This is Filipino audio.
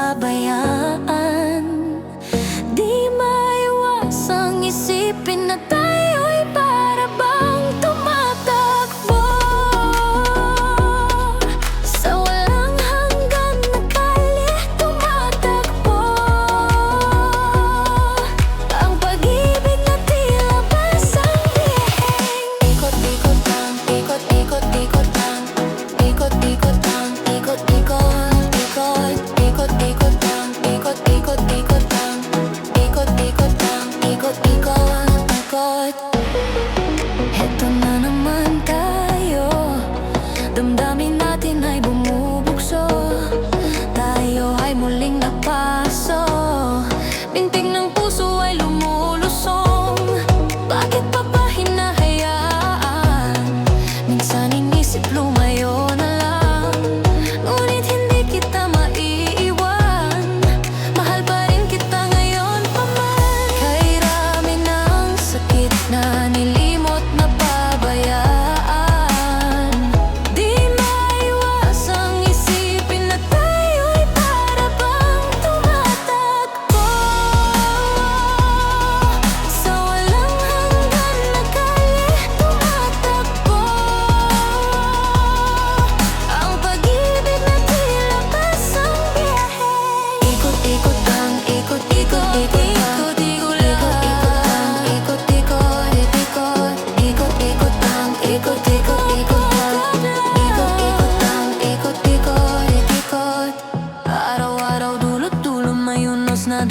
napapabayaan. Di maiwasang isipin na tayo'y para bang tumatakbo sa walang hanggan na kalye, tumatakbo. Ang pag-ibig na tila basang biyaheng ikot-ikot lang, ikot-ikot-ikot lang, ikot-ikot lang, ikot-ikot, ikot, ikot-ikot lang, ikot-ikot-ikot lang, ikot-ikot lang, ikot-ikot, ikot. Heto na naman tayo, damdamin natin ay bumubukso, tayo ay muling napaso, pintig ng puso ay lumulusong. Bakit pa ba hinahayaan? Minsan inisip lumayo na lang, ngunit hindi kita maiiwan. Mahal pa rin kita ngayon pa man. Kay rami ng sakit na nilimot na pabayaan. Di maiwasang isipin na tayo'y para bang tumatakbo sa walang hanggan na kalye, tumatakbo. Ang pag-ibig na tila basang biyaheng ikot-ikot lang, ikot-ikot, ikot-ikot lang, ikot-ikot, ikot-ikot, ikot-ikot lang, ikot-ikot, ikot lang, ikot-ikot lang, ikot-ikot, ikot. Araw-araw dulot-dulo may unos na